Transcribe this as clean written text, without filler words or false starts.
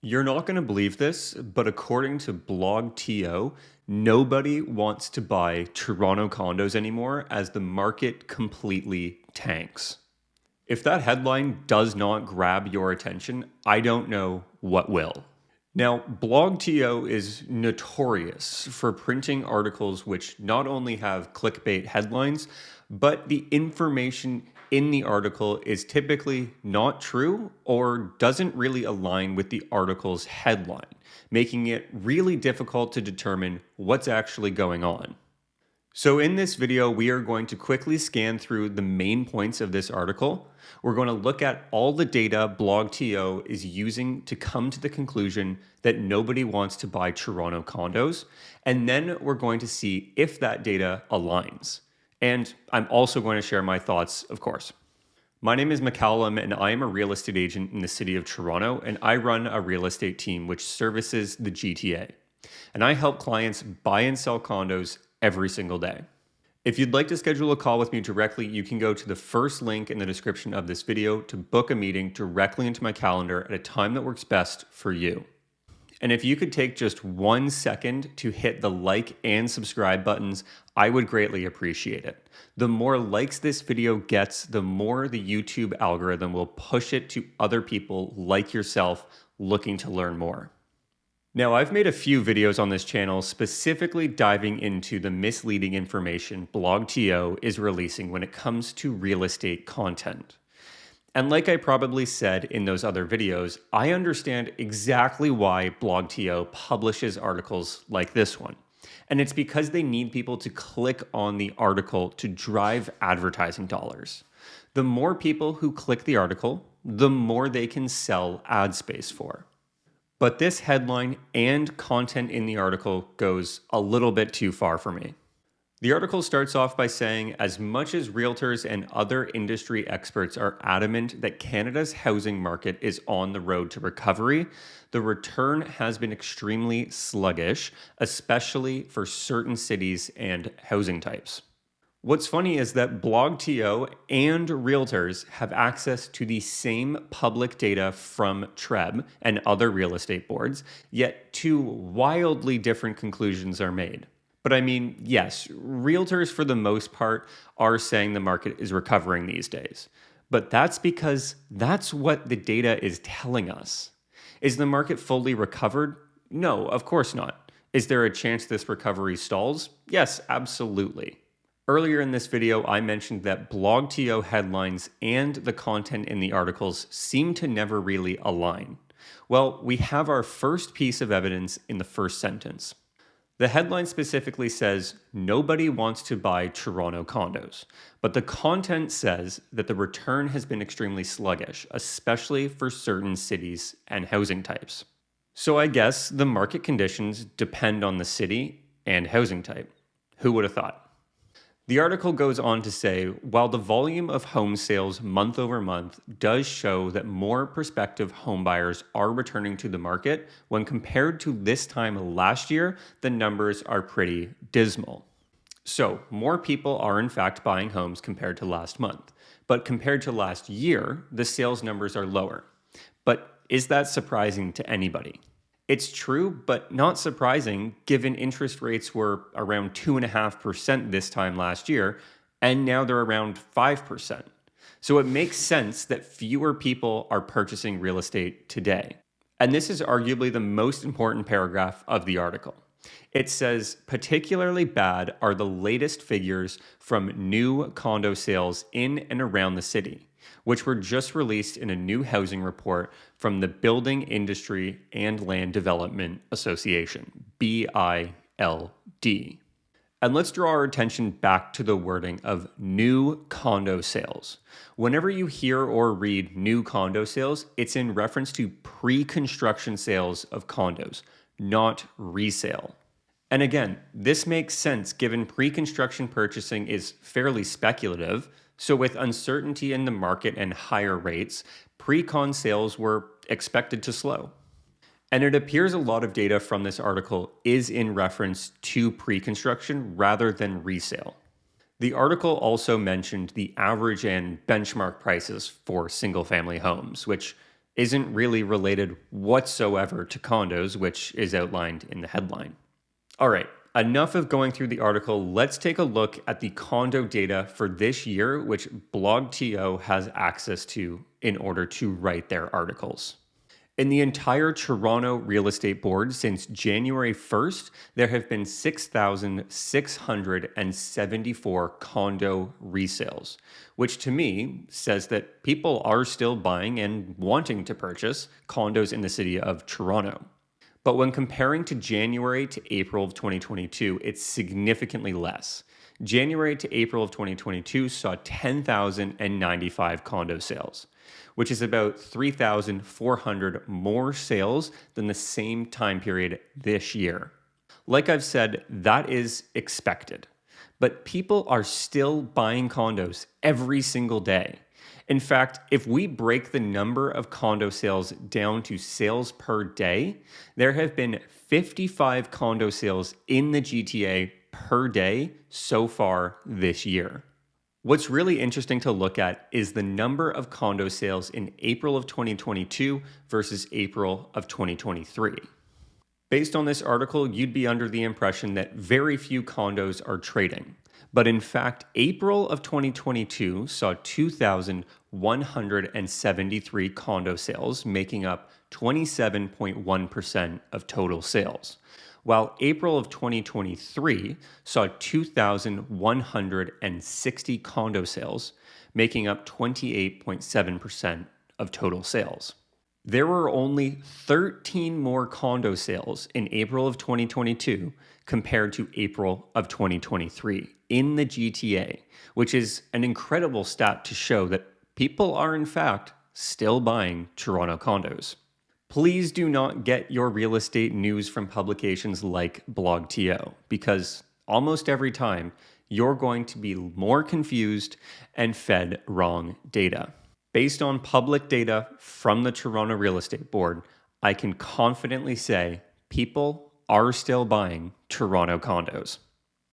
You're not going to believe this, but according to blogTO, nobody wants to buy Toronto condos anymore as the market completely tanks. If that headline does not grab your attention, I don't know what will. Now, blogTO is notorious for printing articles which not only have clickbait headlines, but the information in the article is typically not true or doesn't really align with the article's headline, making it really difficult to determine what's actually going on. So in this video, we are going to quickly scan through the main points of this article. We're going to look at all the data blogTO is using to come to the conclusion that nobody wants to buy Toronto condos. And then we're going to see if that data aligns. And I'm also going to share my thoughts, of course. My name is Macallum, and I am a real estate agent in the city of Toronto, and I run a real estate team which services the GTA. And I help clients buy and sell condos every single day. If you'd like to schedule a call with me directly, you can go to the first link in the description of this video to book a meeting directly into my calendar at a time that works best for you. And if you could take just 1 second to hit the like and subscribe buttons, I would greatly appreciate it. The more likes this video gets, the more the YouTube algorithm will push it to other people like yourself looking to learn more. Now, I've made a few videos on this channel specifically diving into the misleading information blogTO is releasing when it comes to real estate content. And like I probably said in those other videos, I understand exactly why blogTO publishes articles like this one. And it's because they need people to click on the article to drive advertising dollars. The more people who click the article, the more they can sell ad space for. But this headline and content in the article goes a little bit too far for me. The article starts off by saying, as much as realtors and other industry experts are adamant that Canada's housing market is on the road to recovery, the return has been extremely sluggish, especially for certain cities and housing types. What's funny is that blogTO and realtors have access to the same public data from TRREB and other real estate boards, yet two wildly different conclusions are made. But I mean, yes, realtors for the most part are saying the market is recovering these days. But that's because that's what the data is telling us. Is the market fully recovered? No, of course not. Is there a chance this recovery stalls? Yes, absolutely. Earlier in this video, I mentioned that blogTO headlines and the content in the articles seem to never really align. Well, we have our first piece of evidence in the first sentence. The headline specifically says, nobody wants to buy Toronto condos, but the content says that the return has been extremely sluggish, especially for certain cities and housing types. So I guess the market conditions depend on the city and housing type. Who would have thought? The article goes on to say, while the volume of home sales month over month does show that more prospective homebuyers are returning to the market, when compared to this time last year, the numbers are pretty dismal. So, more people are in fact buying homes compared to last month. But compared to last year, the sales numbers are lower. But is that surprising to anybody? It's true, but not surprising given interest rates were around 2.5% this time last year, and now they're around 5%. So it makes sense that fewer people are purchasing real estate today. And this is arguably the most important paragraph of the article. It says, particularly bad are the latest figures from new condo sales in and around the city, which were just released in a new housing report from the Building Industry and Land Development Association, BILD. And let's draw our attention back to the wording of new condo sales. Whenever you hear or read new condo sales, it's in reference to pre-construction sales of condos, not resale. And again, this makes sense given pre-construction purchasing is fairly speculative. So with uncertainty in the market and higher rates, pre-con sales were expected to slow. And it appears a lot of data from this article is in reference to pre-construction rather than resale. The article also mentioned the average and benchmark prices for single-family homes, which isn't really related whatsoever to condos, which is outlined in the headline. All right, enough of going through the article. Let's take a look at the condo data for this year, which blogTO has access to in order to write their articles. In the entire Toronto real estate board since January 1st, there have been 6,674 condo resales, which to me says that people are still buying and wanting to purchase condos in the city of Toronto. But when comparing to January to April of 2022, it's significantly less. January to April of 2022 saw 10,095 condo sales, which is about 3,400 more sales than the same time period this year. Like I've said, that is expected, but people are still buying condos every single day. In fact, if we break the number of condo sales down to sales per day, there have been 55 condo sales in the GTA per day so far this year. What's really interesting to look at is the number of condo sales in April of 2022 versus April of 2023. Based on this article, you'd be under the impression that very few condos are trading. But in fact, April of 2022 saw 2,173 condo sales, making up 27.1% of total sales, while April of 2023 saw 2,160 condo sales, making up 28.7% of total sales. There were only 13 more condo sales in April of 2022 compared to April of 2023 in the GTA, which is an incredible stat to show that people are in fact still buying Toronto condos. Please do not get your real estate news from publications like blogTO, because almost every time you're going to be more confused and fed wrong data. Based on public data from the Toronto Real Estate Board, I can confidently say people are still buying Toronto condos.